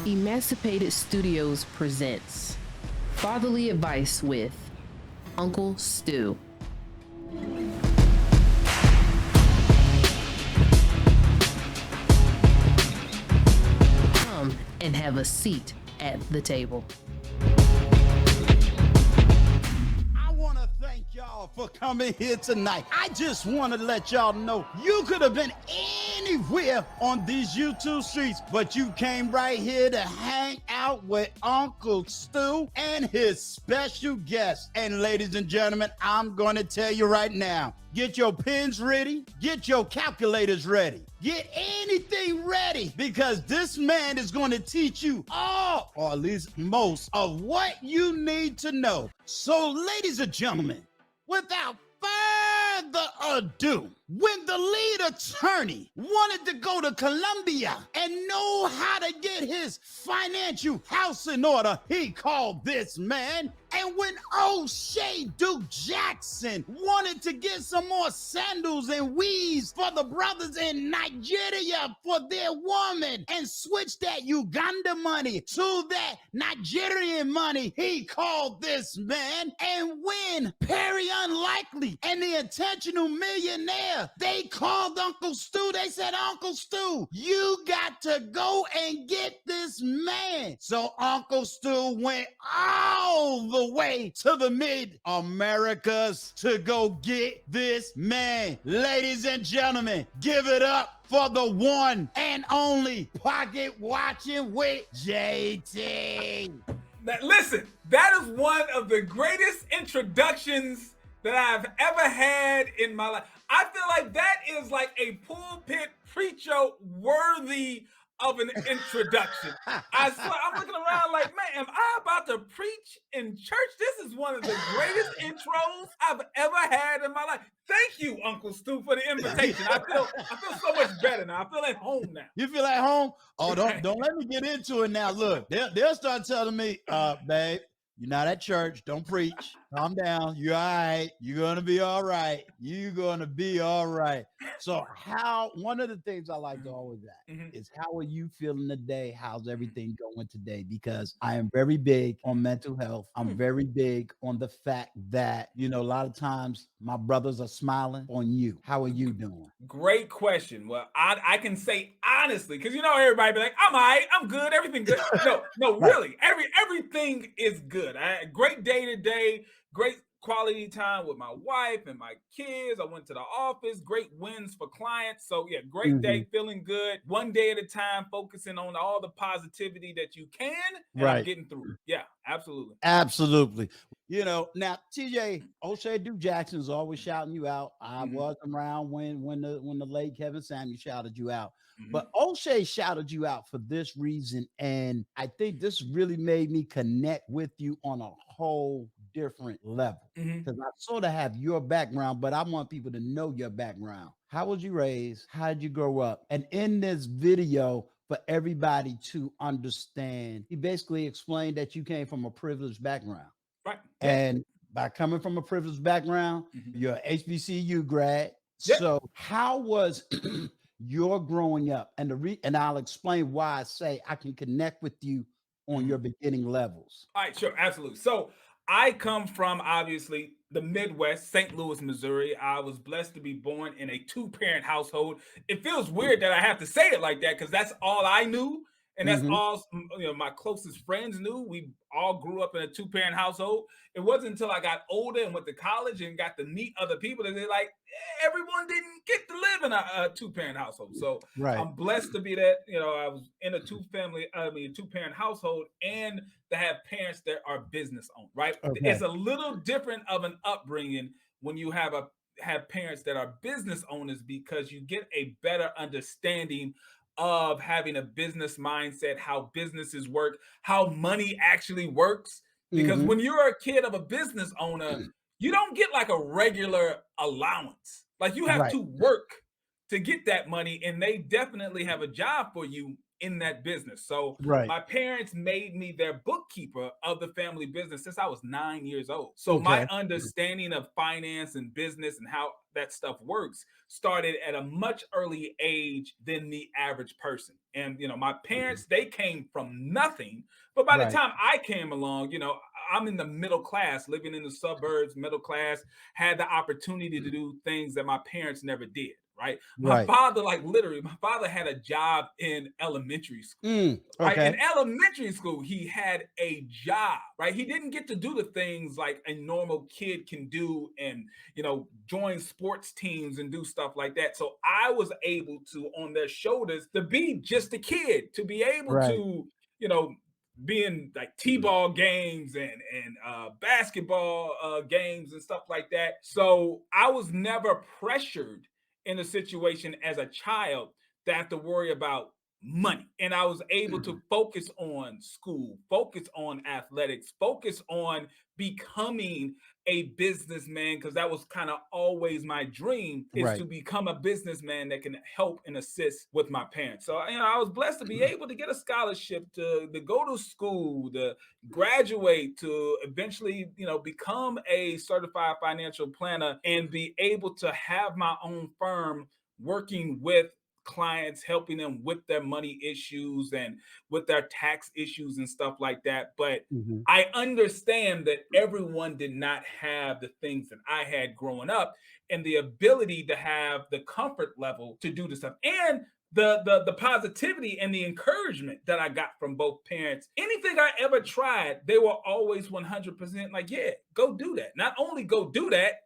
Emancipated Studios presents Fatherly Advice with Uncle Stu. Come and have a seat at the table. I want to thank y'all for coming here tonight. I just want to let y'all know you could have been anywhere on these YouTube streets, but you came right here to hang out with Uncle Stu and his special guest. And ladies and gentlemen, I'm going to tell you right now, get your pens ready, get your calculators ready, get anything ready, because this man is going to teach you all, or at least most, of what you need to know. So, ladies and gentlemen, without further ado, when the lead attorney wanted to go to Colombia and know how to get his financial house in order, he called this man. And when O'Shea Duke Jackson wanted to get some more sandals and weaves for the brothers in Nigeria for their woman and switch that Uganda money to that Nigerian money, he called this man. And when Perry Unlikely and the Intentional Millionaire, they called Uncle Stu, they said, Uncle Stu, you got to go and get this man. So Uncle Stu went all the way to the mid-Americas to go get this man. Ladies and gentlemen, give it up for the one and only Pocket Watching with JT. Now, listen, that is one of the greatest introductions that I've ever had in my life. I feel like that is like a pulpit preacher worthy of an introduction. I swear, I'm looking around like, man, am I about to preach in church? This is one of the greatest intros I've ever had in my life. Thank you, Uncle Stu, for the invitation. I feel so much better now. I feel at home now. You feel at home? Oh, don't let me get into it now. Look, they'll start telling me, babe, you're not at church. Don't preach. Calm down. You're all right. You're going to be all right. You're going to be all right. So one of the things I like to always ask is, how are you feeling today? How's everything going today? Because I am very big on mental health. I'm very big on the fact that, a lot of times my brothers are smiling on you. How are you doing? Great question. Well, I can say honestly, because everybody be like, I'm all right, I'm good, everything good. No, really, everything is good. I had a great day today, great quality time with my wife and my kids. I went to the office, great wins for clients. So yeah, great day, feeling good. One day at a time, focusing on all the positivity that you can, and I'm getting through it. Yeah, absolutely. Absolutely. Now TJ, O'Shea Duke Jackson is always shouting you out. I was around when the late Kevin Samuel shouted you out. But O'Shea shouted you out for this reason. And I think this really made me connect with you on a whole different level, because I sort of have your background, but I want people to know your background. How was you raised? How did you grow up? And in this video, for everybody to understand, he basically explained that you came from a privileged background. Right. And by coming from a privileged background, you're an HBCU grad. Yep. So how was your growing up? And I'll explain why I say I can connect with you on your beginning levels. All right, sure, absolutely. So I come from, obviously, the Midwest, St. Louis, Missouri. I was blessed to be born in a two-parent household. It feels weird that I have to say it like that, because that's all I knew. And that's all my closest friends knew. We all grew up in a two-parent household. It wasn't until I got older and went to college and got to meet other people that they're like, everyone didn't get to live in a two-parent household. So I'm blessed to be that. I was in a two-parent household, and to have parents that are business owned. Right? Okay. It's a little different of an upbringing when you have parents that are business owners, because you get a better understanding of having a business mindset, how businesses work, how money actually works. Because when you're a kid of a business owner, you don't get like a regular allowance. Like, you have to work to get that money, and they definitely have a job for you in that business. So Right. my parents made me their bookkeeper of the family business since I was 9 years old. So my Okay. understanding of finance and business and how that stuff works started at a much early age than the average person. And my parents, they came from nothing, but by the Right. time I came along, I'm in the middle class, living in the suburbs, middle class, had the opportunity to do things that my parents never did. Right. My Right. father, like literally, my father had a job in elementary school. Right. In Okay. elementary school, he had a job, right? He didn't get to do the things like a normal kid can do and, join sports teams and do stuff like that. So I was able to, on their shoulders, to be just a kid, to be able Right. to, you know, be in like t-ball games and basketball games and stuff like that. So I was never pressured in a situation as a child to have to worry about money. And I was able to focus on school, focus on athletics, focus on becoming a businessman, because that was kind of always my dream, is Right. to become a businessman that can help and assist with my parents. So I was blessed to be able to get a scholarship to go to school, to graduate, to eventually become a certified financial planner and be able to have my own firm working with clients, helping them with their money issues and with their tax issues and stuff like that. But Mhm. I understand that everyone did not have the things that I had growing up and the ability to have the comfort level to do this stuff. And the positivity and the encouragement that I got from both parents. Anything I ever tried, they were always 100% like, yeah, go do that. Not only go do that,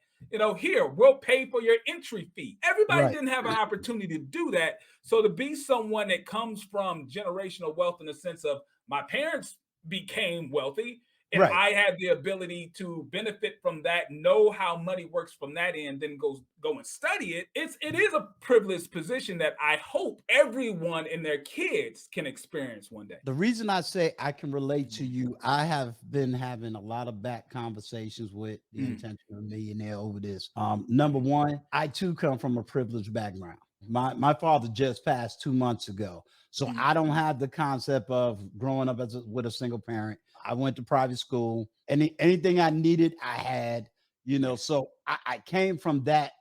here, we'll pay for your entry fee. Everybody Right. didn't have an opportunity to do that. So to be someone that comes from generational wealth in the sense of my parents became wealthy and Right. I had the ability to benefit from that, know how money works from that end, then go and study it. It is a privileged position that I hope everyone and their kids can experience one day. The reason I say I can relate to you, I have been having a lot of back conversations with the Mm, intentional millionaire over this. Number one, I too come from a privileged background. My father just passed 2 months ago, so mm, I don't have the concept of growing up with a single parent. I went to private school. Anything I needed, I had. nice. So I came from that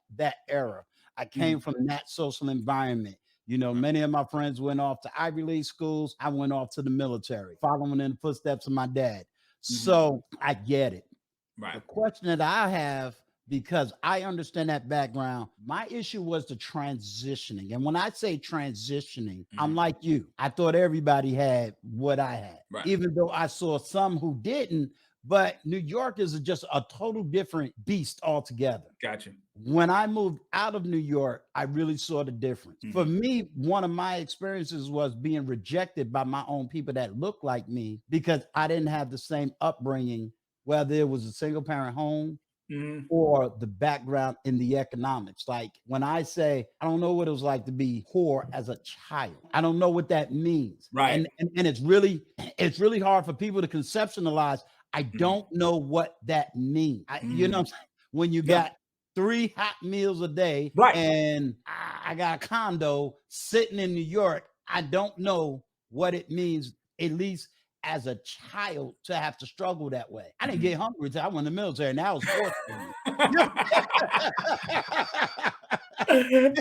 era. I came Mm, from that social environment. right. Many of my friends went off to Ivy League schools. I went off to the military, following in the footsteps of my dad. Mhm, So I get it. The right. question that I have, because I understand that background, my issue was the transitioning. And when I say transitioning, I'm Mhm, like you. I thought everybody had what I had, right. even though I saw some who didn't. But New York is just a total different beast altogether. Gotcha. When I moved out of New York, I really saw the difference. For Mhm, me, one of my experiences was being rejected by my own people that looked like me because I didn't have the same upbringing, whether it was a single parent home mhm, or the background in the economics. Like when I say, I don't know what it was like to be poor as a child. I don't know what that means. right. And it's really hard for people to conceptualize. I Mhm, don't know what that means. What I'm mm, saying? When you yeah, got 3 hot meals a day right. and I got a condo sitting in New York, I don't know what it means, at least as a child, to have to struggle that way. I didn't Mhm. get hungry until I went in the military, and that was forced on me.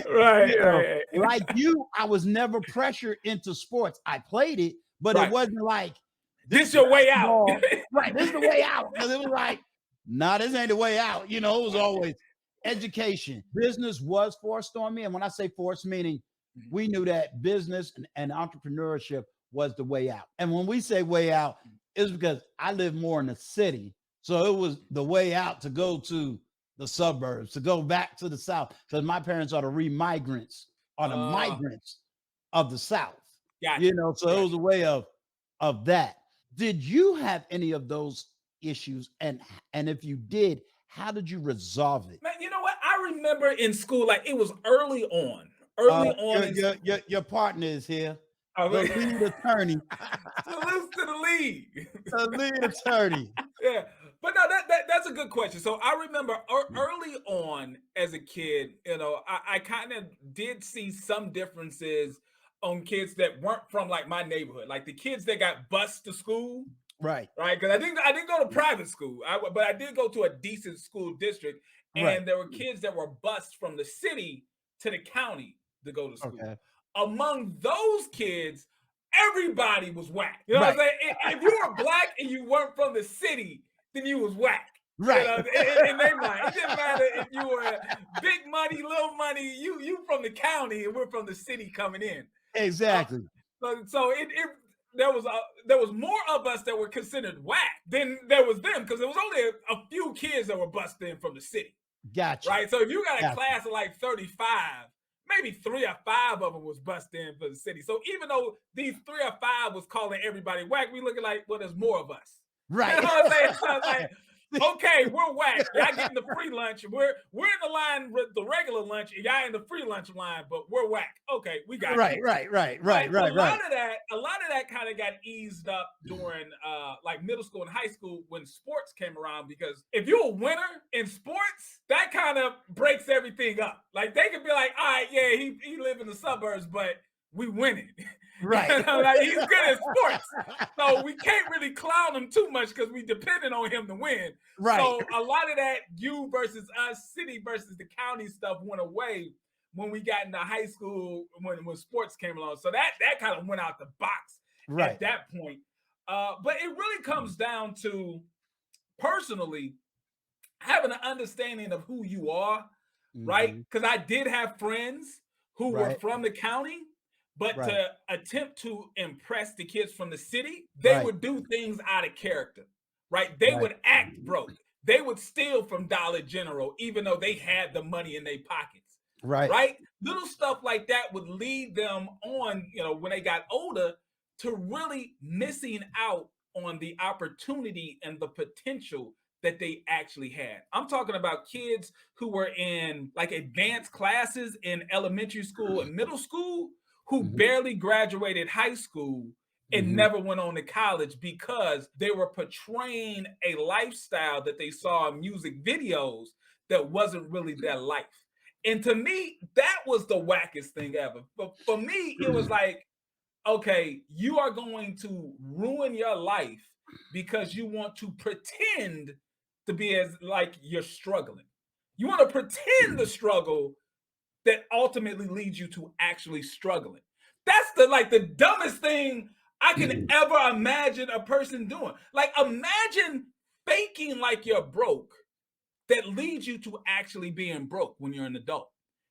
Right, right, Like you, I was never pressured into sports. I played it, but it right. wasn't like this This your way out. basketball. Right, this is the way out. Because it was like, nah, this ain't the way out. It was Right. always education. Business was forced on me. And when I say forced, meaning Mhm, we knew that business and entrepreneurship was the way out. And when we say way out, it's because I live more in the city. So it was the way out to go to the suburbs, to go back to the South, because my parents are the remigrants, are the uh, migrants of the South. gotcha, So it was gotcha. a way of that. Did you have any of those issues? And if you did, how did you resolve it? Man, you know what? I remember in school, like it was Uh, early on your in your school. your, your partner is here, I the mean, lead attorney. salutes to the league. The lead attorney. Yeah, But no, that's a good question. So I remember early on as a kid, I kind of did see some differences on kids that weren't from like my neighborhood, like the kids that got bused to school, Right. right? Because I didn't go to private school, but I did go to a decent school district, Right. and there were kids that were bused from the city to the county to go to school. Okay. Among those kids, everybody was whack. You know what I'm Right. saying? If you were black and you weren't from the city, then you was whack. Right. In their mind, it didn't matter if you were big money, little money. You from the county, and we're from the city coming in. Exactly. So there was more of us that were considered whack than there was them, because there was only a few kids that were busted in from the city. Gotcha. Right. So if you got a Gotcha. class of like 35, maybe 3 or 5 of them was busted in for the city. So even though these 3 or 5 was calling everybody whack, we looking like, well, there's more of us. Right. You know what I'm saying? So it's like, okay, we're whack. Y'all getting the free lunch. We're in the line with the regular lunch, and y'all in the free lunch line, but we're whack. Okay, we got Right. you. Right. A lot of that kind of got eased up during like middle school and high school when sports came around, because if you're a winner in sports, that kind of breaks everything up. Like they could be like, all right, yeah, he live in the suburbs, but we winning. Right. Like he's good at sports. So we can't really clown him too much because we depended on him to win. Right. So a lot of that you versus us, city versus the county stuff went away when we got into high school, when sports came along. So that kind of went out the box at that point. But it really comes down to personally having an understanding of who you are, right? Because I did have friends who were from the county, but to attempt to impress the kids from the city, they would do things out of character, right? They would act broke. They would steal from Dollar General, even though they had the money in their pockets, right? Little stuff like that would lead them on, when they got older, to really missing out on the opportunity and the potential that they actually had. I'm talking about kids who were in like advanced classes in elementary school and middle school, who barely graduated high school and never went on to college because they were portraying a lifestyle that they saw in music videos that wasn't really their life. And to me, that was the wackest thing ever. But for me, it was like, okay, you are going to ruin your life because you want to pretend to be as like you're struggling. You want to pretend the struggle that ultimately leads you to actually struggling. That's the dumbest thing I can ever imagine a person doing. Like, imagine faking like you're broke that leads you to actually being broke when you're an adult.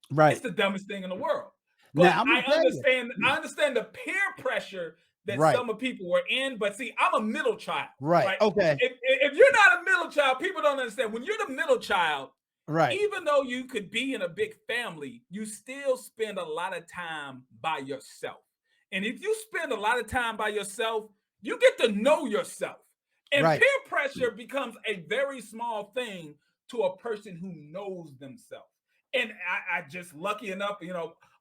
Right. It's the dumbest thing in the world. But Now, I understand the peer pressure that some of people were in. But see, I'm a middle child. Right. Okay. If you're not a middle child, people don't understand. When you're the middle child, right, even though you could be in a big family, you still spend a lot of time by yourself. And if you spend a lot of time by yourself, you get to know yourself. And peer pressure becomes a very small thing to a person who knows themselves. And I just lucky enough,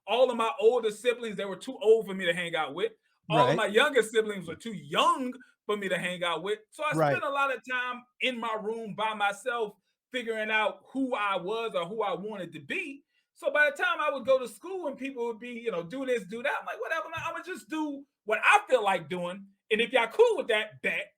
all of my older siblings, they were too old for me to hang out with. All of my younger siblings were too young for me to hang out with. So I spent a lot of time in my room by myself, figuring out who I was or who I wanted to be. So by the time I would go to school and people would be, do this, do that, I'm like, whatever, I'm gonna just do what I feel like doing. And if y'all cool with that, bet.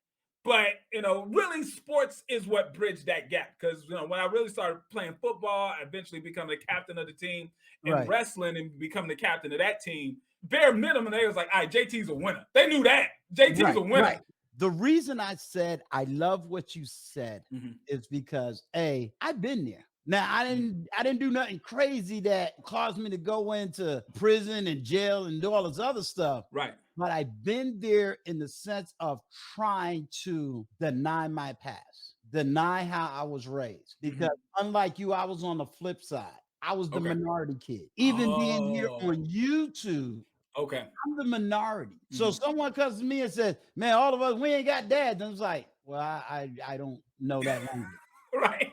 But, really sports is what bridged that gap. Because, when I really started playing football, I eventually become the captain of the team, and wrestling and become the captain of that team, bare minimum, they was like, all right, JT's a winner. They knew that. JT's a winner. Right. The reason I said I love what you said is because I've been there. Now I didn't do nothing crazy that caused me to go into prison and jail and do all this other stuff. Right. But I've been there in the sense of trying to deny my past, deny how I was raised. Because unlike you, I was on the flip side. I was the minority kid. Even being here on YouTube, I'm the minority. So someone comes to me and says, man, all of us, we ain't got dads. And it's like, well, I don't know that language. Right.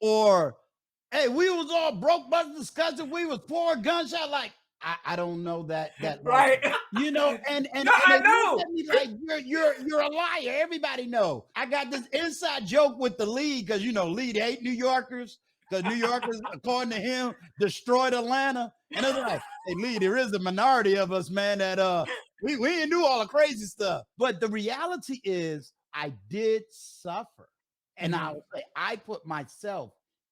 Or, hey, we was all broke, but discussing we was poor, gunshot. Like, I don't know that Right. lifestyle. You know, and No, I they look know. at me like you're a liar. Everybody know. I got this inside joke with the league because you know, league hate New Yorkers because New Yorkers, according to him, destroyed Atlanta. And they're like, hey, Lee, there is a minority of us, man, that we didn't do all the crazy stuff. But the reality is I did suffer. And Mhm. I'll say I put myself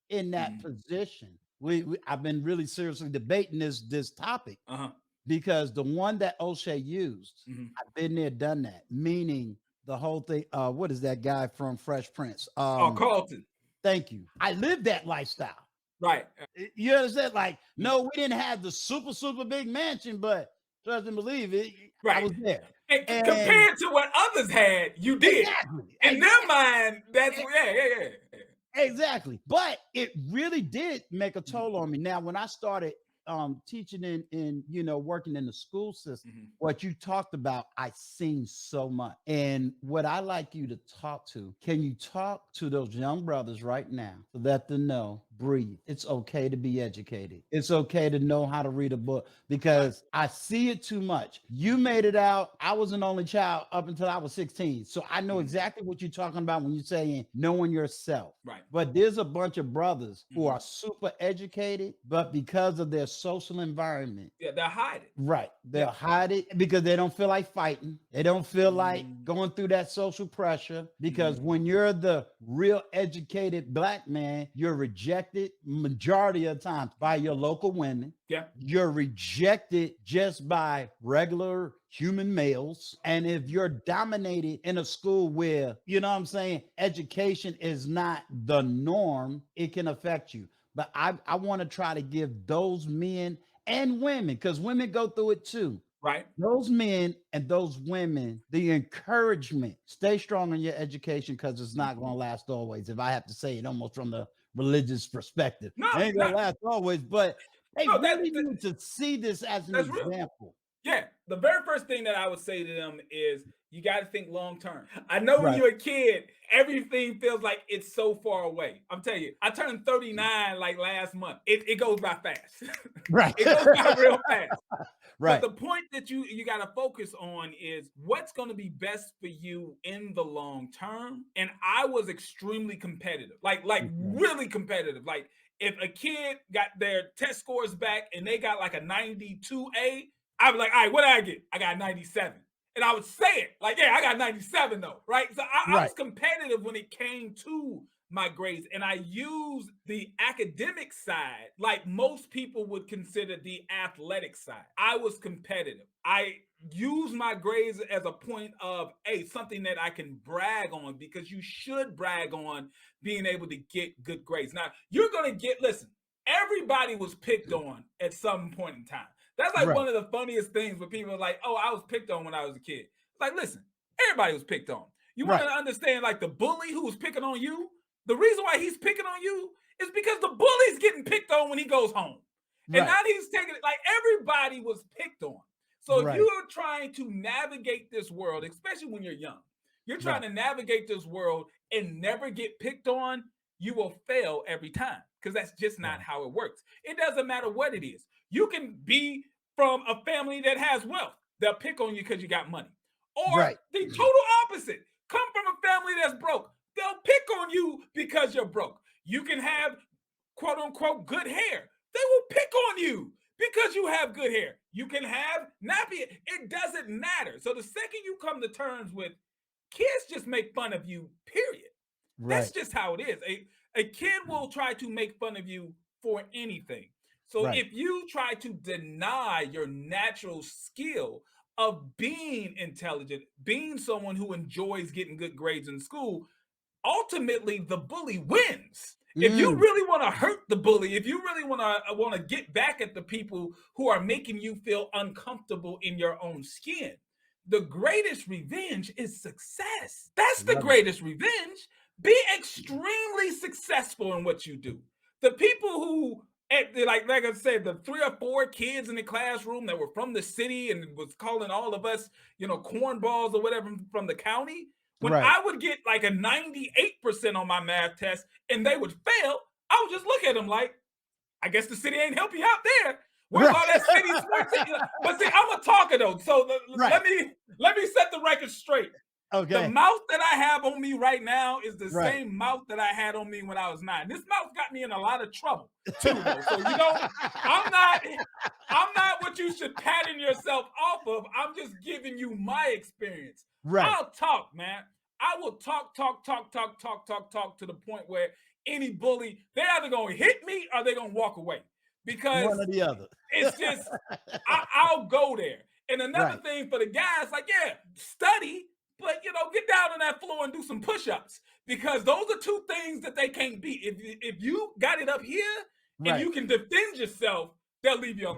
in that Mhm. position. I've been really seriously debating this topic Uh-huh. because the one that O'Shea used, Mhm. I've been there, done that. Meaning the whole thing. What is that guy from Fresh Prince? Oh, Carlton. Thank you. I lived that lifestyle. Right. You understand? Like, no, we didn't have the super big mansion, but trust and believe it. I Right. was there, And and compared to what others had, you did. exactly, In their mind, that's yeah. exactly. But it really did make a toll on me. Now, when I started teaching in you know working in the school system, Mhm. what you talked about, I seen so much. And what I like you to talk to, can you talk to those young brothers right now to let them know, breathe. It's okay to be educated. It's okay to know how to read a book Right. because I see it too much. You made it out. I was an only child up until I was 16. So I know Mhm. exactly what you're talking about when you're saying knowing yourself. Right. But there's a bunch of brothers who Mhm. are super educated, but because of their social environment, Yeah, they'll hide it. right, Yeah. they'll hide it because they don't feel like fighting. They don't feel like Mhm. going through that social pressure because Mhm. when you're the real educated black man, you're rejected majority of the times by your local women. Yeah. You're rejected just by regular human males. And if you're dominated in a school where, you know what I'm saying, education is not the norm, it can affect you. But I want to try to give those men and women, because women go through it too. Right. Those men and those women, the encouragement, stay strong in your education because it's not going to last always. If I have to say it almost from the religious perspective, No, it ain't no, going to last always, but they no. really need to see this as an That's real. example. Yeah, the very first thing that I would say to them is you got to think long term. I know when Right. you're a kid, everything feels like it's so far away. I'm telling you, I turned 39 like last month. It goes by fast. Right. It goes by real fast. But Right. the point that you got to focus on is what's going to be best for you in the long term. And I was extremely competitive, like Okay. really competitive. Like if a kid got their test scores back and they got like a 92A, I'd be like, all right, what did I get? I got 97. And I would say it like, yeah, I got 97 though, right? So I Right. was competitive when it came to my grades, and I use the academic side like most people would consider the athletic side. I was competitive. I use my grades as a point of something that I can brag on, because you should brag on being able to get good grades. Now you're gonna get, listen, everybody was picked on at some point in time. That's like Right. one of the funniest things when people are like, oh, I was picked on when I was a kid. It's like, listen, everybody was picked on. You want Right. to understand, like the bully who was picking on you, the reason why he's picking on you is because the bully's getting picked on when he goes home. And Right. now he's taking it like everybody was picked on. So if Right. you're trying to navigate this world, especially when you're young, you're trying Right. to navigate this world and never get picked on, you will fail every time, because that's just not Right. how it works. It doesn't matter what it is. You can be from a family that has wealth, they'll pick on you because you got money. Or Right. the total opposite, come from a family that's broke, they'll pick on you because you're broke. You can have quote unquote good hair, they will pick on you because you have good hair. You can have nappy, it doesn't matter. So the second you come to terms with kids just make fun of you, period. That's Right. just how it is. A kid will try to make fun of you for anything. So Right. if you try to deny your natural skill of being intelligent, being someone who enjoys getting good grades in school, ultimately the bully wins. If you Mm. really want to hurt the bully, if you really want to get back at the people who are making you feel uncomfortable in your own skin, the greatest revenge is success. That's the Love it. greatest revenge. Be extremely successful in what you do. The people who, like I said, the 3 or 4 kids in the classroom that were from the city and was calling all of us, cornballs or whatever from the county. When Right. I would get like a 98% on my math test and they would fail, I would just look at them like, I guess the city ain't help you out there. Where's all that city sports? But see, I'm a talker though, so Right. let me set the record straight. Okay. The mouth that I have on me right now is the Right. same mouth that I had on me when I was 9. This mouth got me in a lot of trouble too, though. So you know, I'm not what you should pattern yourself off of. I'm just giving you my experience. Right. I'll talk, man. I will talk to the point where any bully, they're either gonna hit me or they're gonna walk away. Because One or the other. it's just I'll go there. And another Right. thing for the guys, like, yeah, study, but you know, get down on that floor and do some push-ups, because those are two things that they can't beat. If you got it up here and Right. you can defend yourself, they'll leave you alone.